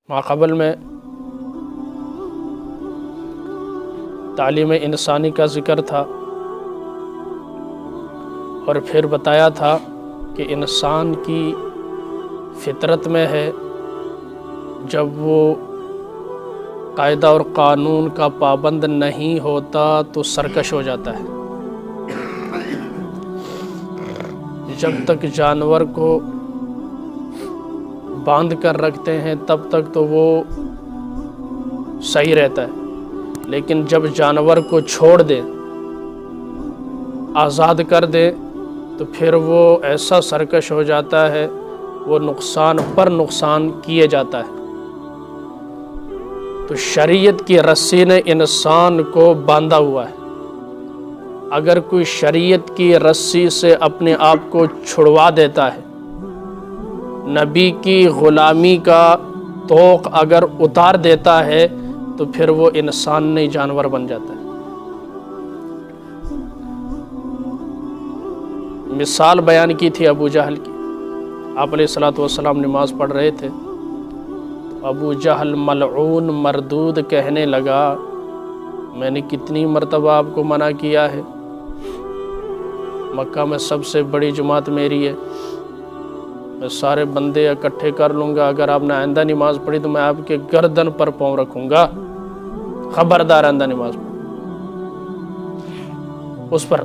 ماقبل میں تعلیم انسانی کا ذکر تھا اور پھر بتایا تھا کہ انسان کی فطرت میں ہے جب وہ قاعدہ اور قانون کا پابند نہیں ہوتا تو سرکش ہو جاتا ہے۔ جب تک جانور کو باندھ کر رکھتے ہیں تب تک تو وہ صحیح رہتا ہے، لیکن جب جانور کو چھوڑ دیں، آزاد کر دیں، تو پھر وہ ایسا سرکش ہو جاتا ہے، وہ نقصان پر نقصان کیے جاتا ہے۔ تو شریعت کی رسی نے انسان کو باندھا ہوا ہے۔ اگر کوئی شریعت کی رسی سے اپنے آپ کو چھڑوا دیتا ہے، نبی کی غلامی کا طوق اگر اتار دیتا ہے، تو پھر وہ انسان نہیں جانور بن جاتا ہے۔ مثال بیان کی تھی ابو جہل کی۔ آپ علیہ الصلوۃ والسلام نماز پڑھ رہے تھے، ابو جہل ملعون مردود کہنے لگا، میں نے کتنی مرتبہ آپ کو منع کیا ہے، مکہ میں سب سے بڑی جماعت میری ہے، میں سارے بندے اکٹھے کر لوں گا، اگر آپ نے آئندہ نماز پڑھی تو میں آپ کے گردن پر پاؤں رکھوں گا، خبردار آئندہ نماز پڑھی۔ اس پر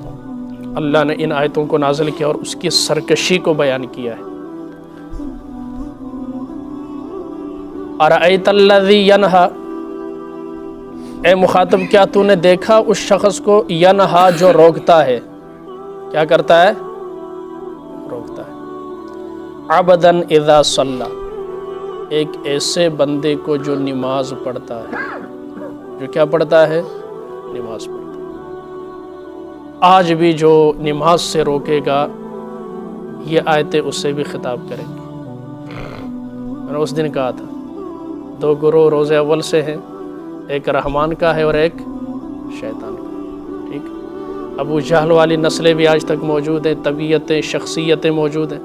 اللہ نے ان آیتوں کو نازل کیا اور اس کی سرکشی کو بیان کیا ہے۔ ارأیت الذی ینہا، اے مخاطب کیا تو نے دیکھا اس شخص کو، ینہا جو روکتا ہے، کیا کرتا ہے؟ روکتا ہے۔ عبدا اذا صلی، ایک ایسے بندے کو جو نماز پڑھتا ہے، جو کیا پڑھتا ہے؟ نماز پڑھتا ہے۔ آج بھی جو نماز سے روکے گا یہ آیتیں اس سے بھی خطاب کریں گی۔ میں نے اس دن کہا تھا دو گروہ روز اول سے ہیں، ایک رحمان کا ہے اور ایک شیطان کا، ٹھیک؟ ابو جہل والی نسلیں بھی آج تک موجود ہیں، طبیعتیں، شخصیتیں موجود ہیں،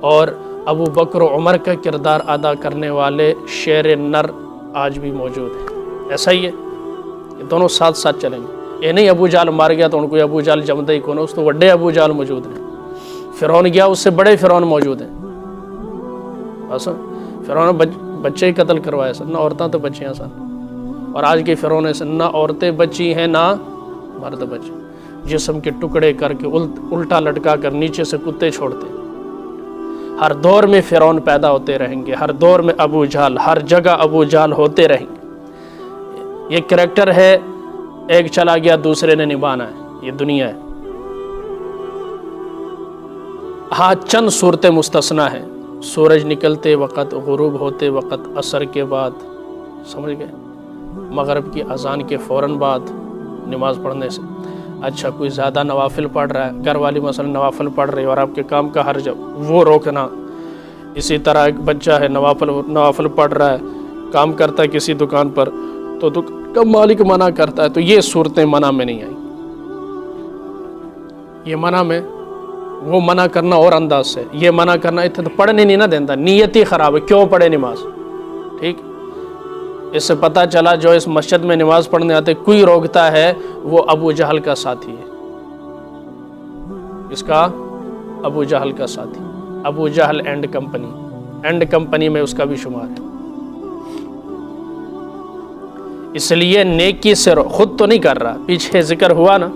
اور ابو بکر و عمر کا کردار ادا کرنے والے شیر نر آج بھی موجود ہیں۔ ایسا ہی ہے، یہ دونوں ساتھ ساتھ چلیں گے۔ یہ نہیں ابو جہل مار گیا تو ان کو ابو جہل جمدے ہی کون، اس تو وڈے ابو جہل موجود ہیں۔ فرعون گیا، اس سے بڑے فرعون موجود ہیں۔ بس فرعون بچے ہی قتل کروائے سن، نہ عورتیں تو بچیاں سن، اور آج کے فرعون سے نہ عورتیں بچی ہیں نہ مرد بچے، جسم کے ٹکڑے کر کے الٹا لٹکا کر نیچے سے کتے چھوڑتے۔ ہر دور میں فرعون پیدا ہوتے رہیں گے، ہر دور میں ابو جہل، ہر جگہ ابو جہل ہوتے رہیں گے۔ یہ کریکٹر ہے، ایک چلا گیا دوسرے نے نبھانا ہے، یہ دنیا ہے۔ ہاں چند صورتیں مستثنیٰ ہیں، سورج نکلتے وقت، غروب ہوتے وقت، عصر کے بعد، سمجھ گئے، مغرب کی اذان کے فوراً بعد نماز پڑھنے سے۔ اچھا کوئی زیادہ نوافل پڑھ رہا ہے، گھر والی مثلا نوافل پڑھ رہی ہے اور آپ کے کام کا حرج، وہ روکنا۔ اسی طرح ایک بچہ ہے نوافل پڑھ رہا ہے، کام کرتا ہے کسی دکان پر، تو کا مالک منع کرتا ہے، تو یہ صورتیں منع میں نہیں آئیں۔ یہ منع میں، وہ منع کرنا اور انداز سے، یہ منع کرنا اتنے تو پڑھنے نہیں نہ دیتا، نیت ہی خراب ہے، کیوں پڑھے نماز؟ ٹھیک، اس سے پتہ چلا جو اس مسجد میں نماز پڑھنے آتے کوئی روکتا ہے وہ ابو جہل کا ساتھی ہے۔ اس کا ابو جہل کا ساتھی، ابو جہل اینڈ کمپنی میں اس کا بھی شمار ہے۔ اس لیے نیکی سے خود تو نہیں کر رہا، پیچھے ذکر ہوا نا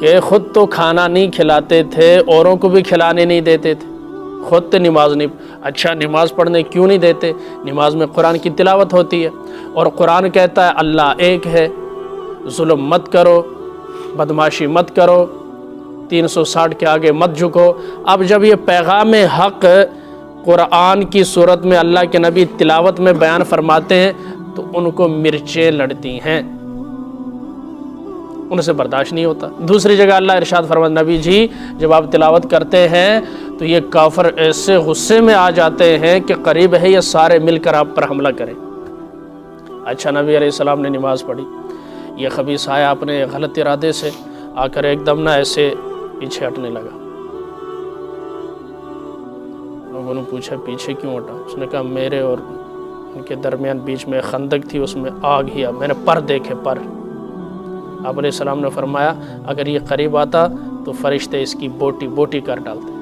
کہ خود تو کھانا نہیں کھلاتے تھے، اوروں کو بھی کھلانے نہیں دیتے تھے، خود تو نماز نہیں۔ اچھا نماز پڑھنے کیوں نہیں دیتے؟ نماز میں قرآن کی تلاوت ہوتی ہے، اور قرآن کہتا ہے اللہ ایک ہے، ظلم مت کرو، بدماشی مت کرو، 360 کے آگے مت جھکو۔ اب جب یہ پیغام حق قرآن کی صورت میں اللہ کے نبی تلاوت میں بیان فرماتے ہیں تو ان کو مرچیں لڑتی ہیں، ان سے برداشت نہیں ہوتا۔ دوسری جگہ اللہ ارشاد فرماتا، نبی جی جب آپ تلاوت کرتے ہیں تو یہ کافر ایسے غصے میں آ جاتے ہیں کہ قریب ہے یہ سارے مل کر آپ پر حملہ کریں۔ اچھا نبی علیہ السلام نے نماز پڑھی، یہ خبیث آیا اپنے غلط ارادے سے آ کر ایک دم نہ ایسے پیچھے ہٹنے لگا، لوگوں نے پوچھا پیچھے کیوں ہٹا؟ اس نے کہا میرے اور ان کے درمیان بیچ میں خندق تھی، اس میں آگ ہی آگ، میں نے پر دیکھے پر۔ آپ علیہ السلام نے فرمایا اگر یہ قریب آتا تو فرشتے اس کی بوٹی کر ڈالتے،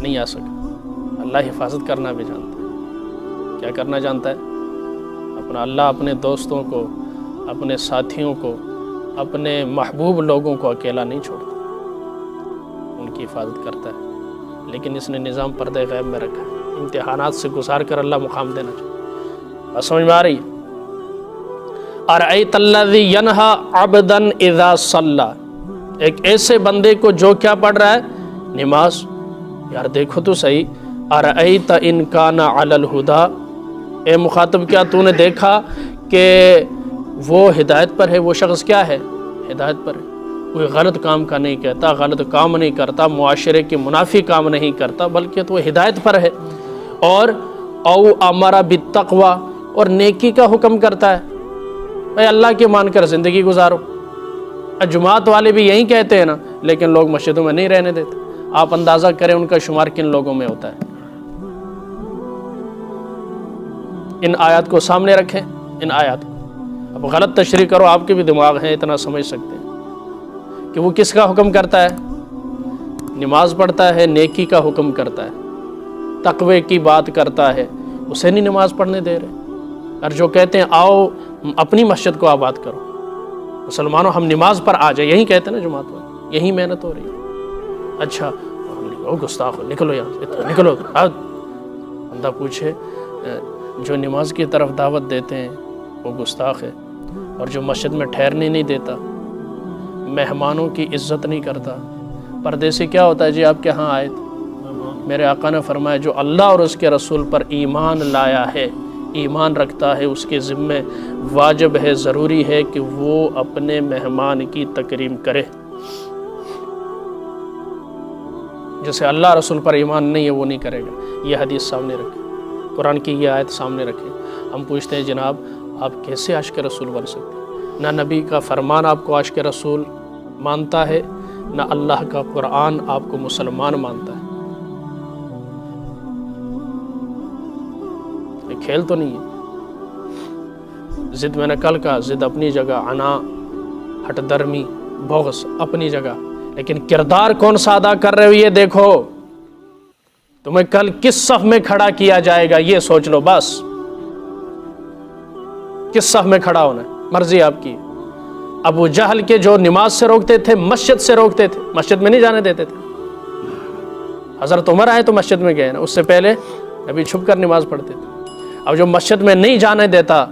نہیں آ سکا۔ اللہ حفاظت کرنا بھی جانتا ہے، کیا کرنا جانتا ہے؟ اللہ اپنے دوستوں کو، اپنے ساتھیوں کو، اپنے محبوب لوگوں کو اکیلا نہیں چھوڑتا، ان کی حفاظت کرتا ہے، لیکن اس نے نظام پردہ غیب میں رکھا ہے، امتحانات سے گزار کر اللہ مقام دینا چاہیے۔ بس سمجھ میں آ رہی ہے؟ ارأیت الذی ینہا عبدا اذا صلی، ایک ایسے بندے کو جو کیا پڑھ رہا ہے؟ نماز۔ یار دیکھو تو صحیح، ارأیت ان کان علی الہدی، اے مخاطب کیا تو نے دیکھا کہ وہ ہدایت پر ہے، وہ شخص کیا ہے؟ ہدایت پر ہے، کوئی غلط کام کا نہیں کہتا، غلط کام نہیں کرتا، معاشرے کے منافی کام نہیں کرتا، بلکہ تو ہدایت پر ہے، اور او امر بالتقوی، اور نیکی کا حکم کرتا ہے۔ بھائی اللہ کے مان کر زندگی گزارو۔ جماعت والے بھی یہی کہتے ہیں نا، لیکن لوگ مسجدوں میں نہیں رہنے دیتے۔ آپ اندازہ کریں ان کا شمار کن لوگوں میں ہوتا ہے۔ ان آیات کو سامنے رکھیں، ان آیات کو اب غلط تشریح کرو، آپ کے بھی دماغ ہیں، اتنا سمجھ سکتے ہیں کہ وہ کس کا حکم کرتا ہے؟ نماز پڑھتا ہے، نیکی کا حکم کرتا ہے، تقوی کی بات کرتا ہے، اسے نہیں نماز پڑھنے دے رہے۔ اور جو کہتے ہیں آؤ اپنی مسجد کو آباد کرو، مسلمانوں ہم نماز پر آ جائیں، یہی کہتے ہیں نا جماعت والے، یہی محنت ہو رہی ہے۔ اچھا گستاخ نکلو یہاں سے، نکلو۔ بندہ پوچھے جو نماز کی طرف دعوت دیتے ہیں وہ گستاخ ہے، اور جو مسجد میں ٹھہرنے نہیں دیتا، مہمانوں کی عزت نہیں کرتا، پردے سے کیا ہوتا ہے؟ جی آپ کے ہاں آئے تھے، میرے آقا نے فرمایا جو اللہ اور اس کے رسول پر ایمان لایا ہے، ایمان رکھتا ہے، اس کے ذمے واجب ہے، ضروری ہے کہ وہ اپنے مہمان کی تکریم کرے۔ جیسے اللہ رسول پر ایمان نہیں ہے وہ نہیں کرے گا۔ یہ حدیث سامنے رکھیں، قرآن کی یہ آیت سامنے رکھیں۔ ہم پوچھتے ہیں جناب آپ کیسے عاشق رسول بن سکتے ہیں؟ نہ نبی کا فرمان آپ کو عاشق رسول مانتا ہے، نہ اللہ کا قرآن آپ کو مسلمان مانتا ہے۔ یہ کھیل تو نہیں ہے۔ ضد میں نے کل کہا، ضد اپنی جگہ، عنا، ہٹ درمی، بغض اپنی جگہ، لیکن کردار کون سا ادا کر رہے ہو یہ دیکھو۔ تمہیں کل کس صف میں کھڑا کیا جائے گا یہ سوچ لو، بس کس صف میں کھڑا ہونا ہے، مرضی آپ کی۔ ابو جہل کے جو نماز سے روکتے تھے، مسجد سے روکتے تھے، مسجد میں نہیں جانے دیتے تھے۔ حضرت عمر آئے تو مسجد میں گئے نا، اس سے پہلے نبی چھپ کر نماز پڑھتے تھے۔ اب جو مسجد میں نہیں جانے دیتا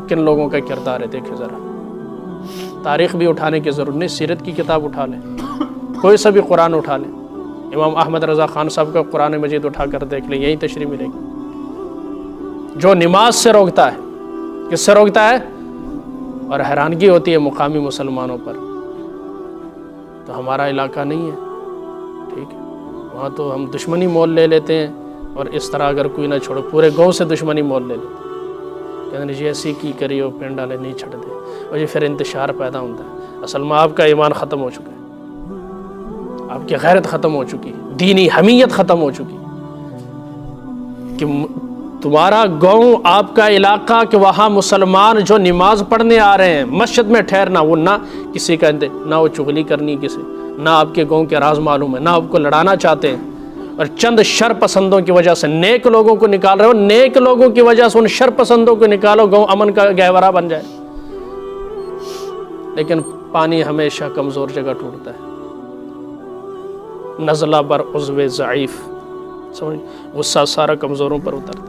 کن لوگوں کا کردار ہے دیکھیں ذرا۔ تاریخ بھی اٹھانے کی ضرورت نہیں، سیرت کی کتاب اٹھا لیں، کوئی سا بھی قرآن اٹھا لیں، امام احمد رضا خان صاحب کا قرآن مجید اٹھا کر دیکھ لیں، یہی تشریح ملے گی۔ جو نماز سے روکتا ہے، کس سے روکتا ہے؟ اور حیرانگی ہوتی ہے مقامی مسلمانوں پر، تو ہمارا علاقہ نہیں ہے، ٹھیک ہے، وہاں تو ہم دشمنی مول لے لیتے ہیں، اور اس طرح اگر کوئی نہ چھوڑو پورے گاؤں سے دشمنی مول لے لیتے ہیں، کہتے ہیں جی ایسی کی کری ہو پینڈ ڈالے نہیں چھڑ دے، اور یہ پھر انتشار پیدا ہوتا ہے۔ اصل میں آپ کا ایمان ختم ہو چکا ہے، آپ کی غیرت ختم ہو چکی ہے، دینی حمیت ختم ہو چکی ہے، کہ تمہارا گاؤں، آپ کا علاقہ، کہ وہاں مسلمان جو نماز پڑھنے آ رہے ہیں مسجد میں ٹھہرنا، وہ نہ کسی کا نہ وہ چغلی کرنی کسی، نہ آپ کے گاؤں کے راز معلوم ہے، نہ آپ کو لڑانا چاہتے ہیں، اور چند شر پسندوں کی وجہ سے نیک لوگوں کو نکال رہے ہو، نیک لوگوں کی وجہ سے ان شر پسندوں کو نکالو، گاؤں امن کا گہورہ بن جائے۔ لیکن پانی ہمیشہ کمزور جگہ ٹوٹتا ہے، نزلہ بر عضو ضعیف، سمجھ، غصہ سارا کمزوروں پر اترتا ہے۔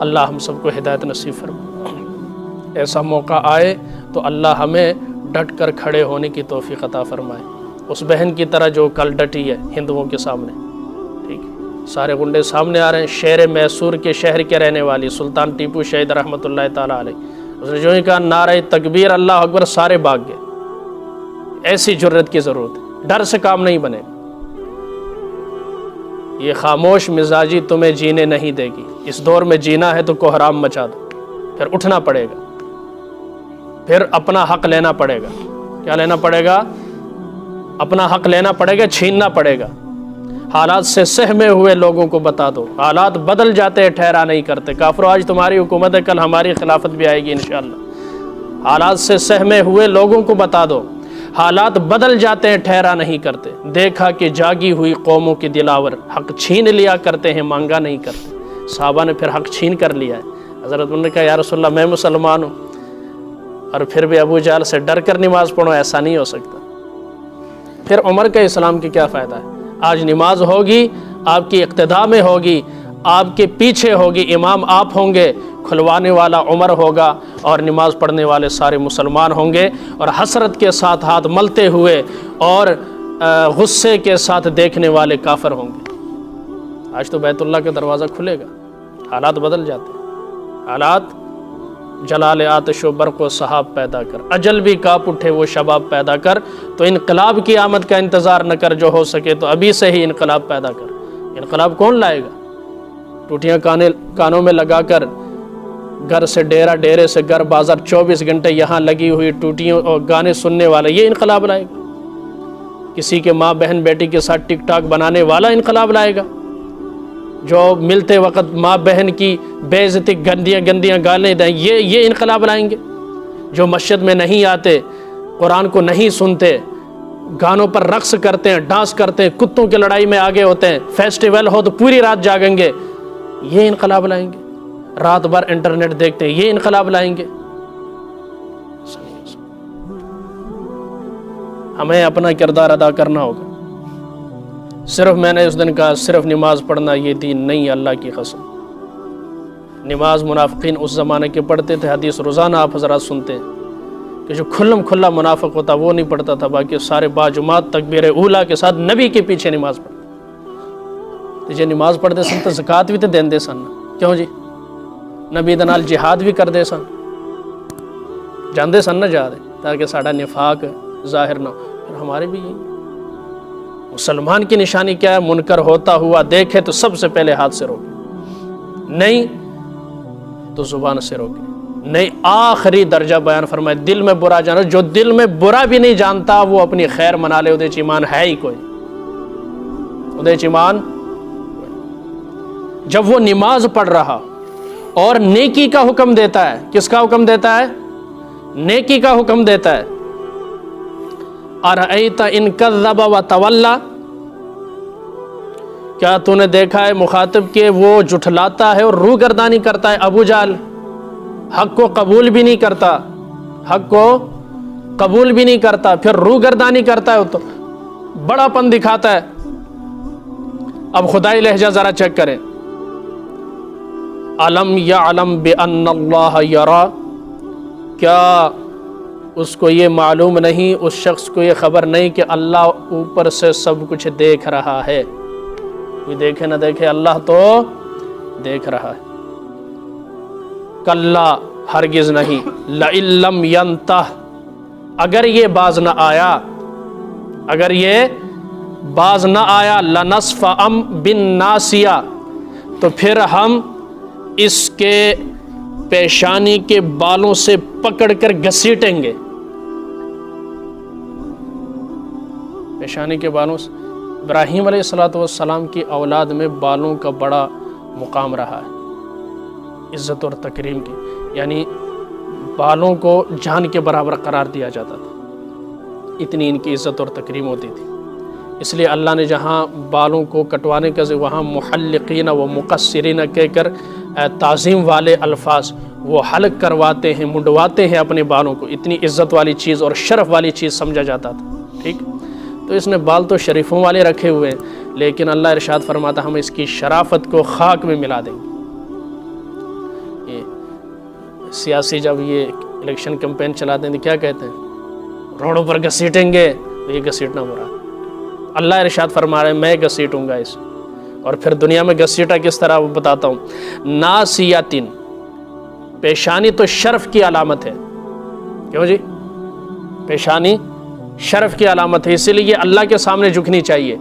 اللہ ہم سب کو ہدایت نصیب فرمائے، ایسا موقع آئے تو اللہ ہمیں ڈٹ کر کھڑے ہونے کی توفیق عطا فرمائے، اس بہن کی طرح جو کل ڈٹی ہے ہندوؤں کے سامنے، ٹھیک، سارے گنڈے سامنے آ رہے ہیں، شیر میسور کے شہر کے رہنے والی سلطان ٹیپو شہید رحمۃ اللہ تعالیٰ علیہ، اس نے جو ہی کہا نعرہ تکبیر اللہ اکبر، سارے بھاگ گئے۔ ایسی جرت کی ضرورت ہے، ڈر سے کام نہیں بنے گا۔ یہ خاموش مزاجی تمہیں جینے نہیں دے گی، اس دور میں جینا ہے تو کوہرام مچا دو، پھر اٹھنا پڑے گا، پھر اپنا حق لینا پڑے گا۔ کیا لینا پڑے گا؟ اپنا حق لینا پڑے گا، چھیننا پڑے گا۔ حالات سے سہمے ہوئے لوگوں کو بتا دو، حالات بدل جاتے ہیں ٹھہرا نہیں کرتے۔ کافروں آج تمہاری حکومت ہے، کل ہماری خلافت بھی آئے گی انشاءاللہ۔ حالات سے سہمے ہوئے لوگوں کو بتا دو، حالات بدل جاتے ہیں ٹھہرا نہیں کرتے۔ دیکھا کہ جاگی ہوئی قوموں کے دلاور حق چھین لیا کرتے ہیں، مانگا نہیں کرتے۔ صحابہ نے پھر حق چھین کر لیا ہے۔ حضرت عمر نے کہا یا رسول اللہ میں مسلمان ہوں اور پھر بھی ابو جہل سے ڈر کر نماز پڑھو، ایسا نہیں ہو سکتا۔ پھر عمر کا اسلام کی کیا فائدہ ہے؟ آج نماز ہوگی، آپ کی اقتداء میں ہوگی، آپ کے پیچھے ہوگی، امام آپ ہوں گے، کھلوانے والا عمر ہوگا اور نماز پڑھنے والے سارے مسلمان ہوں گے، اور حسرت کے ساتھ ہاتھ ملتے ہوئے اور غصے کے ساتھ دیکھنے والے کافر ہوں گے۔ آج تو بیت اللہ کا دروازہ کھلے گا، حالات بدل جاتے ہیں۔ حالات جلال آتش و برق و سحاب پیدا کر، اجل بھی کاپ اٹھے وہ شباب پیدا کر۔ تو انقلاب کی آمد کا انتظار نہ کر، جو ہو سکے تو ابھی سے ہی انقلاب پیدا کر۔ انقلاب کون لائے گا؟ ٹوٹیاں کانوں میں لگا کر گھر سے ڈیرا، ڈیرے سے گھر، بازار 24 گھنٹے یہاں لگی ہوئی ٹوٹیوں اور گانے سننے والا، یہ انقلاب لائے گا؟ کسی کے ماں بہن بیٹی کے ساتھ ٹک ٹاک بنانے والا انقلاب لائے گا؟ جو ملتے وقت ماں بہن کی بے عزتی گندیاں گالیں دیں، یہ انقلاب لائیں گے؟ جو مسجد میں نہیں آتے، قرآن کو نہیں سنتے، گانوں پر رقص کرتے ہیں، ڈانس کرتے ہیں، کتوں کی لڑائی میں آگے ہوتے ہیں، فیسٹیول ہو تو پوری رات جاگیں گے، یہ انقلاب لائیں گے؟ رات بھر انٹرنیٹ دیکھتے ہیں، یہ انقلاب لائیں گے؟ ہمیں اپنا کردار ادا کرنا ہوگا۔ صرف میں نے اس دن کہا صرف نماز پڑھنا یہ دین نہیں، اللہ کی قسم۔ نماز منافقین اس زمانے کے پڑھتے تھے، حدیث روزانہ آپ حضرات سنتے ہیں کہ جو کھلم کھلا منافق ہوتا وہ نہیں پڑھتا تھا، باقی سارے باجماعت تکبیر اولا کے ساتھ نبی کے پیچھے نماز پڑھتے۔ جی نماز پڑھتے سن تو زکوٰۃ بھی تو دیندے سن، کیوں جی؟ نبی دے نال جہاد بھی کردے سن، جاندے سن نہ جہاد، تاکہ ساڈا نفاق ظاہر نہ ہو۔ پھر ہمارے بھی یہی مسلمان کی نشانی کیا ہے؟ منکر ہوتا ہوا دیکھے تو سب سے پہلے ہاتھ سے روکے، نہیں تو زبان سے روکے، نہیں آخری درجہ بیان فرمائے دل میں برا جانا۔ جو دل میں برا بھی نہیں جانتا وہ اپنی خیر منا لے، ادھے ایمان ہے ہی کوئی، ادھے ایمان۔ جب وہ نماز پڑھ رہا اور نیکی کا حکم دیتا ہے، کس کا حکم دیتا ہے؟ نیکی کا حکم دیتا ہے۔ ارأیت ان کذب وتولی، کیا تو نے دیکھا ہے مخاطب کہ وہ جھٹلاتا ہے اور روگردانی کرتا ہے؟ ابو جہل حق کو قبول بھی نہیں کرتا، حق کو قبول بھی نہیں کرتا، پھر روگردانی کرتا ہے تو بڑا پن دکھاتا ہے۔ اب خدائی لہجہ ذرا چیک کریں، علم یعلم بأن اللہ یرا، کیا اس کو یہ معلوم نہیں، اس شخص کو یہ خبر نہیں کہ اللہ اوپر سے سب کچھ دیکھ رہا ہے؟ کوئی دیکھے نہ دیکھے، اللہ تو دیکھ رہا ہے۔ کلا، ہرگز نہیں، لئن لم ینتہ، اگر یہ باز نہ آیا، اگر یہ باز نہ آیا، لنصفعا بالناصیہ، تو پھر ہم اس کے پیشانی کے بالوں سے پکڑ کر گھسیٹیں گے۔ پیشانی کے بالوں سے، ابراہیم علیہ السلام کی اولاد میں بالوں کا بڑا مقام رہا ہے، عزت اور تکریم کی، یعنی بالوں کو جان کے برابر قرار دیا جاتا تھا، اتنی ان کی عزت اور تکریم ہوتی تھی۔ اس لیے اللہ نے جہاں بالوں کو کٹوانے کا وہاں محلقین و مقصرین کہہ کر تعظیم والے الفاظ، وہ حلق کرواتے ہیں، منڈواتے ہیں اپنے بالوں کو، اتنی عزت والی چیز اور شرف والی چیز سمجھا جاتا تھا، ٹھیک؟ تو اس نے بال تو شریفوں والے رکھے ہوئے ہیں، لیکن اللہ ارشاد فرماتا ہم اس کی شرافت کو خاک میں ملا دیں گے۔ یہ سیاسی جب یہ الیکشن کمپین چلاتے ہیں تو کیا کہتے ہیں؟ روڈوں پر گھسیٹیں گے، تو یہ گھسیٹنا برا۔ اللہ ارشاد فرما رہے ہیں میں گھسیٹوں گا اس، اور پھر دنیا میں گھسیٹا کس طرح وہ بتاتا ہوں۔ ناسیاتن، پیشانی تو شرف کی علامت ہے، کیوں جی؟ پیشانی شرف کی علامت ہے، اسی لیے اللہ کے سامنے جھکنی چاہیے۔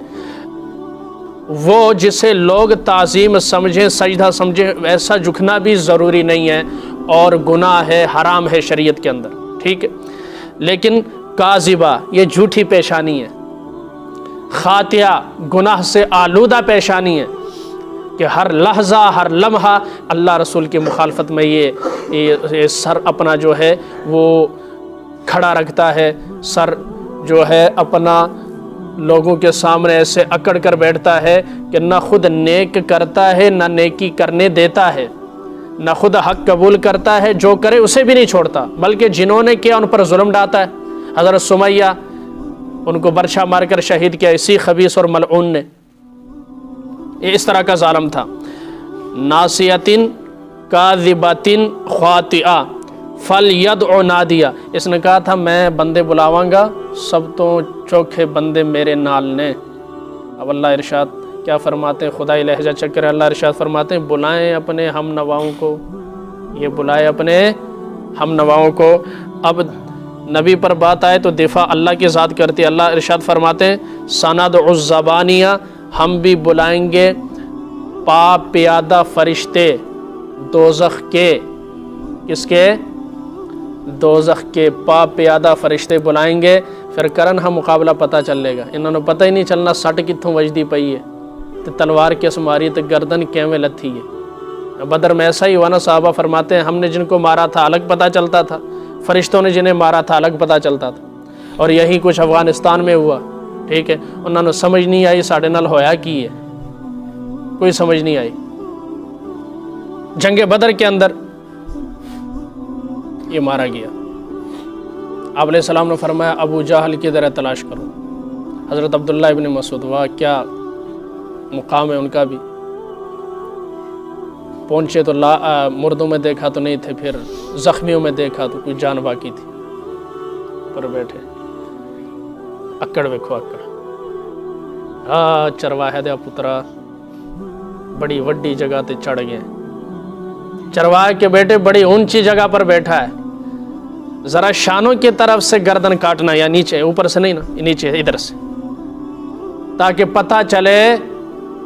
وہ جسے لوگ تعظیم سمجھیں، سجدہ سمجھیں، ایسا جھکنا بھی ضروری نہیں ہے اور گناہ ہے، حرام ہے شریعت کے اندر، ٹھیک ہے؟ لیکن کاذبہ، یہ جھوٹی پیشانی ہے، خاطیہ گناہ سے آلودہ پیشانی ہے کہ ہر لحظہ ہر لمحہ اللہ رسول کی مخالفت میں یہ سر اپنا جو ہے وہ کھڑا رکھتا ہے، سر جو ہے اپنا لوگوں کے سامنے ایسے اکڑ کر بیٹھتا ہے کہ نہ خود نیک کرتا ہے نہ نیکی کرنے دیتا ہے، نہ خود حق قبول کرتا ہے، جو کرے اسے بھی نہیں چھوڑتا، بلکہ جنہوں نے کیا ان پر ظلم ڈالتا ہے۔ حضرت سمیہ ان کو برچھا مار کر شہید کیا اسی خبیث اور ملعون نے، یہ اس طرح کا ظالم تھا۔ ناصیۃ کاذبۃ خاطئہ فلیدع نادیہ، اس نے کہا تھا میں بندے بلاواں گا، سب تو چوکھے بندے میرے نال نے۔ اب اللہ ارشاد کیا فرماتے ہیں، خدائی لہجہ چکر اللہ ارشاد فرماتے ہیں بلائیں اپنے ہم نواؤں کو، یہ بلائے اپنے ہم نواؤں کو۔ اب نبی پر بات آئے تو دفاع اللہ کی ذات کرتی ہے، اللہ ارشاد فرماتے ہیں سندع الزبانیہ، ہم بھی بلائیں گے پا پیادہ فرشتے دوزخ کے، کس کے؟ دوزخ کے پا پیادہ فرشتے بلائیں گے، پھر کرن ہم مقابلہ پتہ چل لے گا۔ انہوں نے پتہ ہی نہیں چلنا سٹ کتھوں وجدی پئی ہے تو تلوار کس ماری تو گردن کیویں لتھی ہے۔ بدر میں ایسا ہی ہوا نا، صحابہ فرماتے ہیں ہم نے جن کو مارا تھا الگ پتہ چلتا تھا، فرشتوں نے جنہیں مارا تھا الگ پتہ چلتا تھا، اور یہی کچھ افغانستان میں ہوا، ٹھیک ہے۔ انہوں نے سمجھ نہیں آئی ساڑھے نال ہویا کی ہے، کوئی سمجھ نہیں آئی۔ جنگ بدر کے اندر یہ مارا گیا۔ آپ علیہ السلام نے فرمایا ابو جہل کی ذرا تلاش کرو۔ حضرت عبداللہ ابن مسعود، واہ کیا مقام ہے ان کا بھی، پہنچے تو مردوں میں دیکھا تو نہیں تھے، پھر زخمیوں میں دیکھا تو کوئی جان باقی تھی، پر بیٹھے اکڑ ویکھو اکڑ، چرواہے دیا پترا بڑی وڈی جگہ تے چڑھ گئے، چرواہے کے بیٹے بڑی اونچی جگہ پر بیٹھا ہے، ذرا شانوں کی طرف سے گردن کاٹنا، یا نیچے، اوپر سے نہیں نا، نیچے ادھر سے، تاکہ پتہ چلے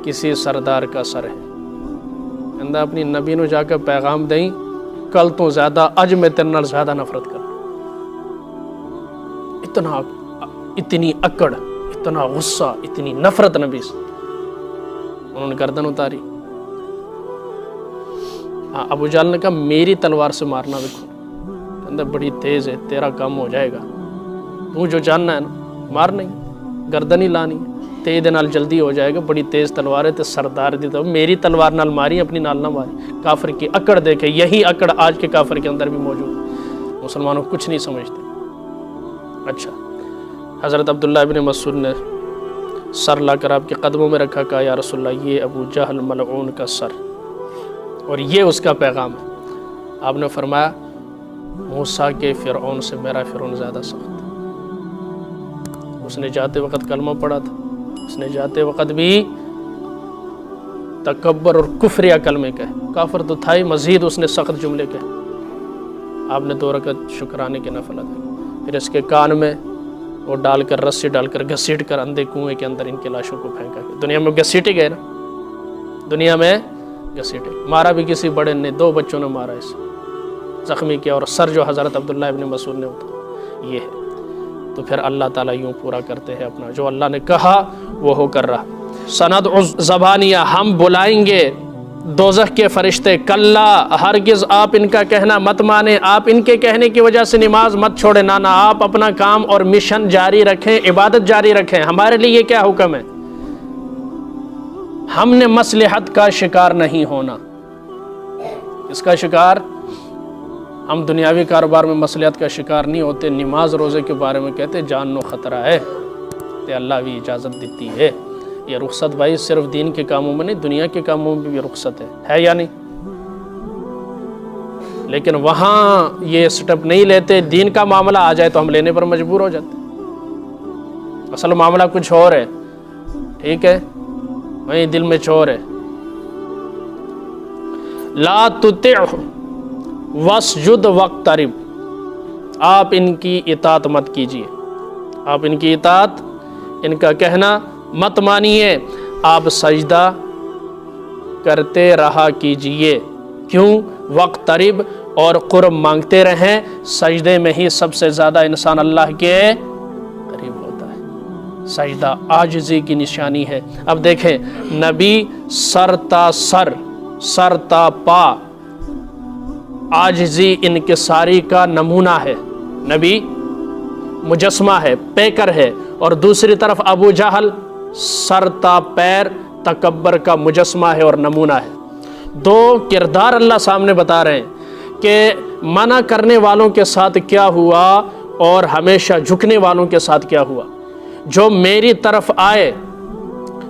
کسی سردار کا سر ہے۔ اندہ اپنی نبی نو جا کر پیغام دیں کل تو زیادہ اج میں تیرے نال زیادہ نفرت کر، اتنی اکڑ، اتنا غصہ، اتنی نفرت نبی سے، انہوں نے گردن اتاری۔ ابو جہل نے کہا میری تلوار سے مارنا دیکھو، اندر بڑی تیز ہے، تیرا کام ہو جائے گا، تو جو جاننا ہے نا مار نہیں، گردن ہی لانی ہے، تیز نال جلدی ہو جائے گا، بڑی تیز تلوار ہے تے سردار دی تو میری تلوار نال ماری، اپنی نال نہ ماری۔ کافر کی اکڑ دیکھے، یہی اکڑ آج کے کافر کے اندر بھی موجود ہے، مسلمانوں کچھ نہیں سمجھتے۔ اچھا، حضرت عبداللہ ابن مسعود نے سر لا کر آپ کے قدموں میں رکھا، کہا یا رسول اللہ یہ ابو جہل ملعون کا سر، اور یہ اس کا پیغام ہے۔ آپ نے فرمایا موسیٰ کے فرعون سے میرا فرعون زیادہ سخت ہے۔ اس نے جاتے وقت کلمہ پڑھا تھا، اس نے جاتے وقت بھی تکبر اور کفریہ کلمے کہے، کافر تو تھا ہی، مزید اس نے سخت جملے کہے۔ آپ نے 2 رکعت شکرانے کے نفل ادا، پھر اس کے کان میں وہ ڈال کر رسی ڈال کر گھسیٹ کر اندھے کنویں کے اندر ان کی لاشوں کو پھینکا۔ دنیا میں گھسیٹے گئے نا، دنیا میں گھسیٹے، مارا بھی کسی بڑے نے، 2 بچوں نے مارا اسے، زخمی کیا، اور سر جو حضرت عبداللہ ابن مسعود نے اٹھا، یہ ہے۔ تو پھر اللہ تعالیٰ یوں پورا کرتے ہیں اپنا، جو اللہ نے کہا وہ ہو کر رہا۔ سندع الزبانیہ، ہم بلائیں گے دوزخ کے فرشتے، کلا ہرگز آپ ان کا کہنا مت مانیں، آپ ان کے کہنے کی وجہ سے نماز مت چھوڑیں، نانا آپ اپنا کام اور مشن جاری رکھیں، عبادت جاری رکھیں۔ ہمارے لیے یہ کیا حکم ہے؟ ہم نے مصلحت کا شکار نہیں ہونا۔ اس کا شکار؟ ہم دنیاوی کاروبار میں مصلحت کا شکار نہیں ہوتے، نماز روزے کے بارے میں کہتے جان نو خطرہ ہے، تے اللہ بھی اجازت دیتی ہے۔ یہ رخصت بھائی صرف دین کے کاموں میں نہیں، دنیا کے کاموں میں بھی رخصت ہے یا نہیں؟ لیکن وہاں یہ سٹیپ نہیں لیتے، دین کا معاملہ آ جائے تو ہم لینے پر مجبور ہو جاتے، اصل معاملہ کچھ اور ہے، ٹھیک ہے، وہیں دل میں چور ہے۔ لا تطعہ واسجد واقترب، آپ ان کی اطاعت مت کیجیے، آپ ان کی اطاعت، ان کا کہنا مت مانیے، آپ سجدہ کرتے رہا کیجیے۔ کیوں؟ واقترب، اور قرب مانگتے رہیں، سجدے میں ہی سب سے زیادہ انسان اللہ کے قریب ہوتا ہے۔ سجدہ عاجزی کی نشانی ہے۔ اب دیکھیں نبی سر تا سر، سر تا پا عاجزی انکساری کا نمونہ ہے، نبی مجسمہ ہے، پیکر ہے، اور دوسری طرف ابو جہل سر تا پیر تکبر کا مجسمہ ہے اور نمونہ ہے۔ دو کردار اللہ سامنے بتا رہے ہیں کہ منع کرنے والوں کے ساتھ کیا ہوا اور ہمیشہ جھکنے والوں کے ساتھ کیا ہوا۔ جو میری طرف آئے،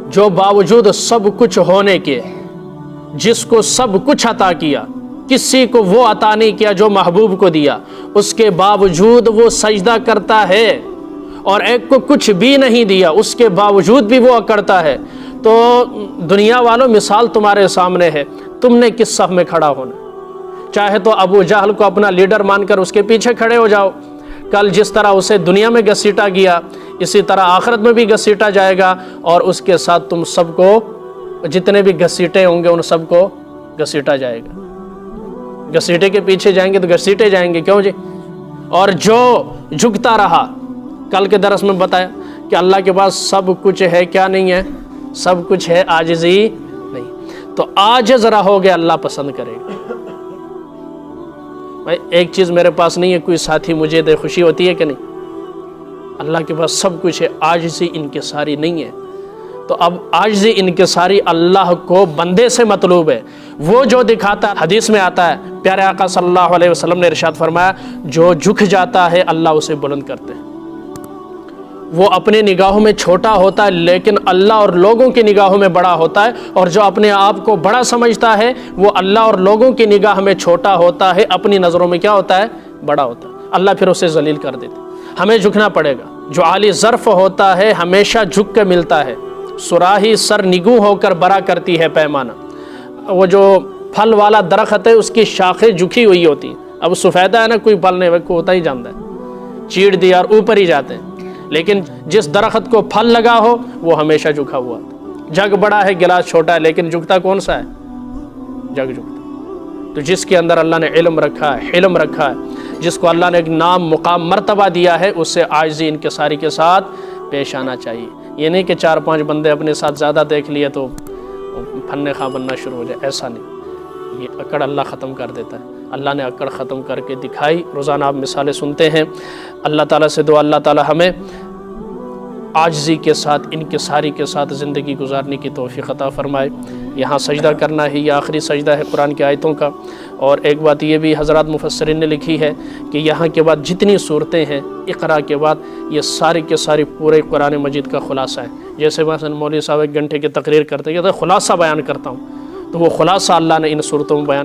جو باوجود سب کچھ ہونے کے، جس کو سب کچھ عطا کیا، کسی کو وہ عطا نہیں کیا جو محبوب کو دیا، اس کے باوجود وہ سجدہ کرتا ہے، اور ایک کو کچھ بھی نہیں دیا اس کے باوجود بھی وہ کرتا ہے، تو دنیا والوں مثال تمہارے سامنے ہے، تم نے کس صف میں کھڑا ہونا؟ چاہے تو ابو جہل کو اپنا لیڈر مان کر اس کے پیچھے کھڑے ہو جاؤ، کل جس طرح اسے دنیا میں گھسیٹا گیا اسی طرح آخرت میں بھی گھسیٹا جائے گا، اور اس کے ساتھ تم سب کو، جتنے بھی گھسیٹے ہوں گے ان سب کو گھسیٹا جائے گا۔ گھسیٹے کے پیچھے جائیں گے تو گھسیٹے جائیں گے، کیوں جی؟ اور جو جھکتا رہا، کل کے درس میں بتایا کہ اللہ کے پاس سب کچھ ہے، کیا نہیں ہے؟ سب کچھ ہے، عاجزی نہیں، تو عاجز رہو گے اللہ پسند کرے گا۔ بھائی ایک چیز میرے پاس نہیں ہے، کوئی ساتھی مجھے دے، خوشی ہوتی ہے کہ نہیں؟ اللہ کے پاس سب کچھ ہے، عاجزی انکساری نہیں ہے۔ تو اب عاجزی انکساری اللہ کو بندے سے مطلوب ہے، وہ جو دکھاتا ہے۔ حدیث میں آتا ہے، پیارے آقا صلی اللہ علیہ وسلم نے ارشاد فرمایا، جو جھک جاتا ہے اللہ اسے بلند کرتے ہیں۔ وہ اپنے نگاہوں میں چھوٹا ہوتا ہے لیکن اللہ اور لوگوں کی نگاہوں میں بڑا ہوتا ہے، اور جو اپنے آپ کو بڑا سمجھتا ہے وہ اللہ اور لوگوں کی نگاہ میں چھوٹا ہوتا ہے، اپنی نظروں میں کیا ہوتا ہے؟ بڑا ہوتا ہے۔ اللہ پھر اسے ذلیل کر دیتے۔ ہمیں جھکنا پڑے گا۔ جو عالی ظرف ہوتا ہے ہمیشہ جھک کے ملتا ہے۔ سراہی سر نگوں ہو کر برا کرتی ہے پیمانہ۔ وہ جو پھل والا درخت ہے اس کی شاخیں جھکی ہوئی ہوتی ہیں۔ اب سفیدہ ہے نا، کوئی پھل نہیں کو ہوتا ہی جانتا ہے، چیڑ دیا اور اوپر ہی جاتے ہیں، لیکن جس درخت کو پھل لگا ہو وہ ہمیشہ جھکا ہوا ہے۔ جگ بڑا ہے گلاس چھوٹا ہے، لیکن جھکتا کون سا ہے؟ جگ جھکتا۔ تو جس کے اندر اللہ نے علم رکھا ہے، حلم رکھا ہے، جس کو اللہ نے ایک نام، مقام، مرتبہ دیا ہے، اس سے عاجزی انکساری کے ساتھ پیش آنا چاہیے۔ یہ نہیں کہ 4-5 بندے اپنے ساتھ زیادہ دیکھ لیے تو پھنے خواہ بننا شروع ہو جائے، ایسا نہیں۔ یہ اکڑ اللہ ختم کر دیتا ہے۔ اللہ نے اکڑ ختم کر کے دکھائی۔ روزانہ آپ مثالیں سنتے ہیں۔ اللہ تعالیٰ سے دعا، اللہ تعالیٰ ہمیں عاجزی کے ساتھ، انکساری کے ساتھ زندگی گزارنے کی توفیق عطا فرمائے۔ یہاں سجدہ کرنا ہی یہ آخری سجدہ ہے قرآن کی آیتوں کا۔ اور ایک بات یہ بھی حضرات مفسرین نے لکھی ہے کہ یہاں کے بعد جتنی صورتیں ہیں اقرا کے بعد، یہ ساری کے ساری پورے قرآن مجید کا خلاصہ ہے۔ جیسے مثلا مولوی صاحب 1 گھنٹے کی تقریر کرتے ہیں، خلاصہ بیان کرتا ہوں، تو وہ خلاصہ اللہ نے ان صورتوں میں بیان